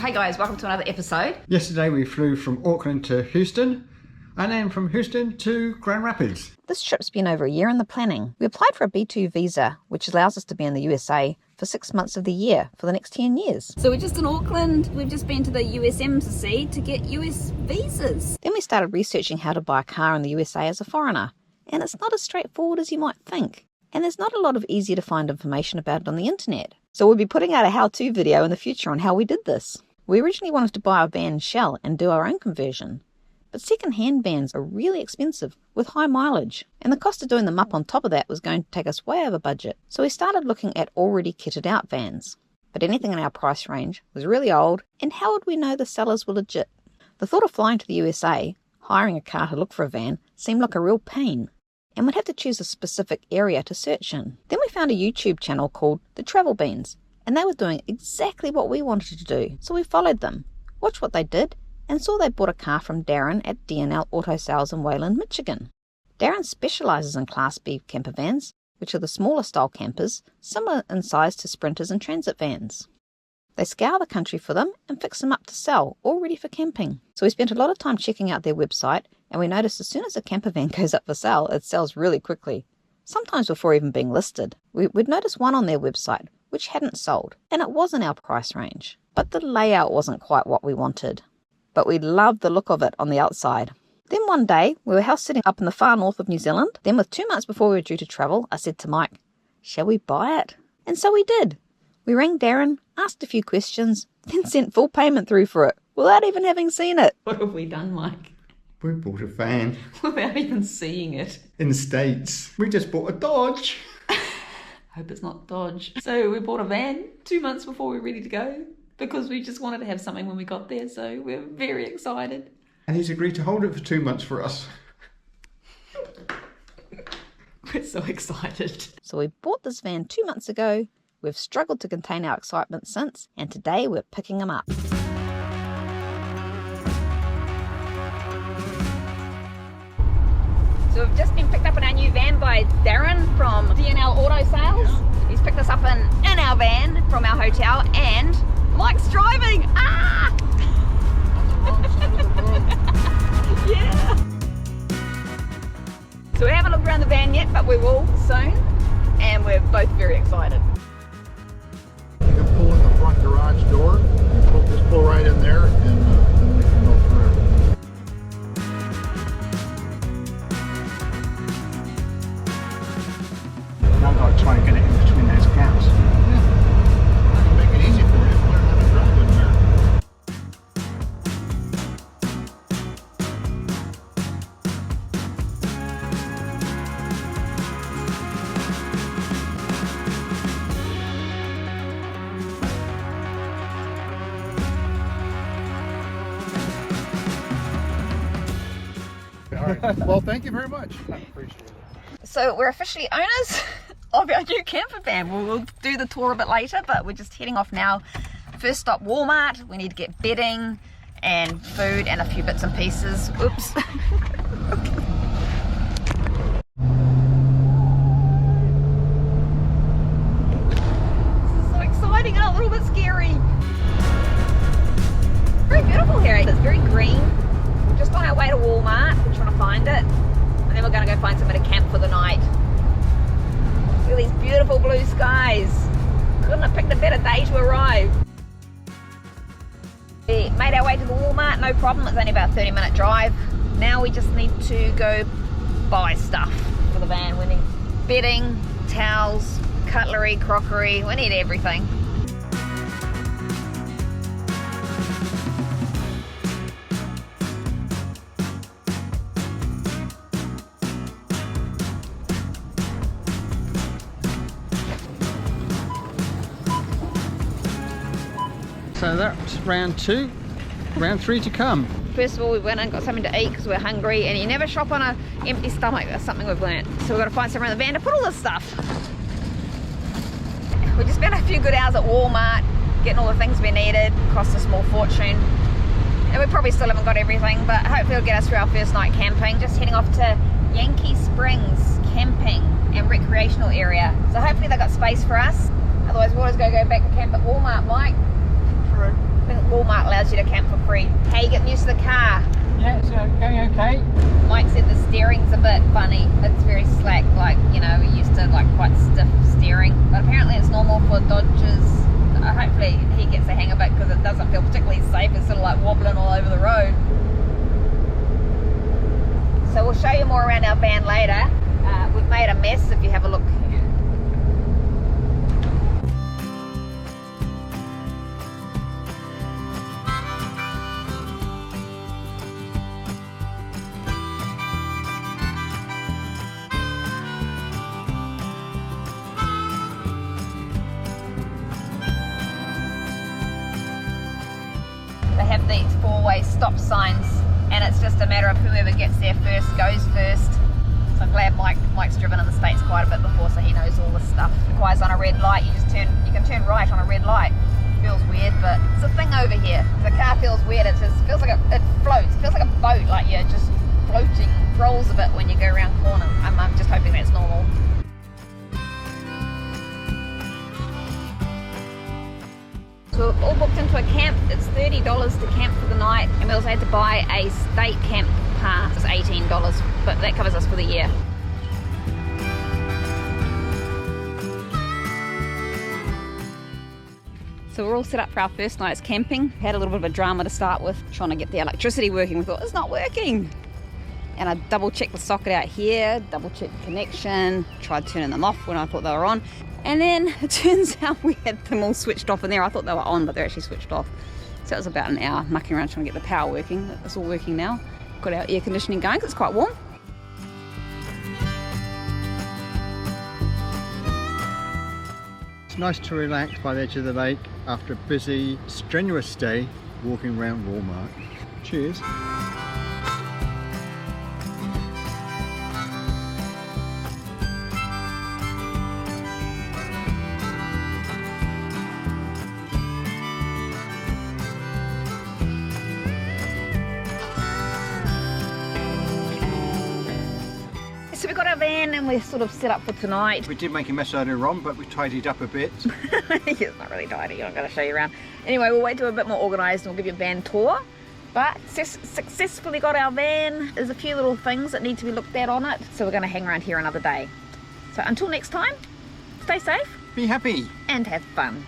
Hey guys, welcome to another episode. Yesterday we flew from Auckland to Houston and then from Houston to Grand Rapids. This trip's been over a year in the planning. We applied for a B2 visa, which allows us to be in the USA for 6 months of the year for the next 10 years. So we're just in Auckland. We've just been to the US Embassy to get US visas. Then we started researching how to buy a car in the USA as a foreigner. And it's not as straightforward as you might think. And there's not a lot of easy to find information about it on the internet. So we'll be putting out a how-to video in the future on how we did this. We originally wanted to buy a van shell and do our own conversion. But second-hand vans are really expensive with high mileage. And the cost of doing them up on top of that was going to take us way over budget. So we started looking at already kitted out vans. But anything in our price range was really old, and how would we know the sellers were legit? The thought of flying to the USA, hiring a car to look for a van, seemed like a real pain. And we'd have to choose a specific area to search in. Then we found a YouTube channel called The Travel Beans, and they were doing exactly what we wanted to do. So we followed them, watched what they did, and saw they bought a car from Darren at DNL Auto Sales in Wayland, Michigan. Darren specialises in Class B camper vans, which are the smaller style campers, similar in size to sprinters and transit vans. They scour the country for them and fix them up to sell, all ready for camping. So we spent a lot of time checking out their website, and we noticed as soon as a camper van goes up for sale, it sells really quickly, sometimes before even being listed. We'd noticed one on their website, which hadn't sold, and it was in our price range. But the layout wasn't quite what we wanted. But we loved the look of it on the outside. Then one day, we were house sitting up in the far north of New Zealand. Then with 2 months before we were due to travel, I said to Mike, shall we buy it? And so we did. We rang Darren, asked a few questions, then sent full payment through for it, without even having seen it. What have we done, Mike? We bought a van Without even seeing it. in the States. We just bought a Dodge. Hope it's not Dodge. So we bought a van 2 months before we were ready to go, because we just wanted to have something when we got there, so we're very excited. And he's agreed to hold it for 2 months for us. We're so excited. So we bought this van 2 months ago. We've struggled to contain our excitement since, and today we're picking them up. So we've just been picked up in our new van by Darren from DNL Auto Sales. Yeah. He's picked us up in our van from our hotel, and Mike's driving. Ah! On the wrong side of the road. Yeah. So we haven't looked around the van yet, but we will soon, and we're both very excited. You can pull in the front garage door, just pull right in there, and then we can go through. Now I've got to try and get it in between those gaps. I can make it easy for you. Learn how to drive in there. All right. Well, thank you very much. I appreciate it. So we're officially owners of our new camper van. We'll do the tour a bit later, but we're just heading off now. First stop, Walmart. We need to get bedding and food and a few bits and pieces. Oops. This is so exciting and a little bit scary. Very beautiful here. It's very green. We're just on our way to Walmart. We're trying to find it. And then we're going to go find somewhere to camp for the night. Look at these beautiful blue skies. Couldn't have picked a better day to arrive. We made our way to the Walmart, no problem. It's only about a 30-minute drive. Now we just need to go buy stuff for the van. We need bedding, towels, cutlery, crockery. We need everything. So that's round 2. Round 3 to come. First of all, we went and got something to eat because we're hungry, and you never shop on an empty stomach. That's something we've learnt. So we've got to find somewhere in the van to put all this stuff. We just spent a few good hours at Walmart getting all the things we needed. Cost a small fortune. And we probably still haven't got everything, but hopefully it'll get us through our first night camping. Just heading off to Yankee Springs Camping and Recreational Area. So hopefully they've got space for us. Otherwise we'll just go back and camp at Walmart, Mike. Right. Walmart allows you to camp for free. How you getting used to the car? Yeah, it's going okay. Mike said the steering's a bit funny. It's very slack, like, you know, we're used to like quite stiff steering. But apparently it's normal for Dodges. Hopefully he gets the hang of it because it doesn't feel particularly safe. It's sort of like wobbling all over the road. So we'll show you more around our van later. We've made a mess if you have a look. They have these four-way stop signs, and it's just a matter of whoever gets there first goes first. So I'm glad Mike's driven in the States quite a bit before, so he knows all this stuff. Requires on a red light, you can turn right on a red light. Feels weird, but it's a thing over here. The car feels weird. It just feels like it floats. It feels like a boat, like you're just floating. Rolls a bit when you go around corners. I'm just hoping that's normal. So we've all booked into a camp. It's $30 to camp for the night, and we also had to buy a state camp pass. It's $18, but that covers us for the year. So we're all set up for our first night's camping. Had a little bit of a drama to start with, trying to get the electricity working. We thought, it's not working. And I double checked the socket out here, double checked the connection, tried turning them off when I thought they were on. And then it turns out we had them all switched off in there. I thought they were on, but they're actually switched off. So it was about an hour mucking around trying to get the power working. It's all working now. Got our air conditioning going because it's quite warm. It's nice to relax by the edge of the lake after a busy, strenuous day walking around Walmart. Cheers. So we got our van and we're sort of set up for tonight. We did make a mess earlier on, but we tidied up a bit. It's not really tidy, I'm going to show you around. Anyway, we'll wait till we're a bit more organised and we'll give you a van tour. But successfully got our van. There's a few little things that need to be looked at on it, so we're going to hang around here another day. So until next time, stay safe Be happy. and have fun.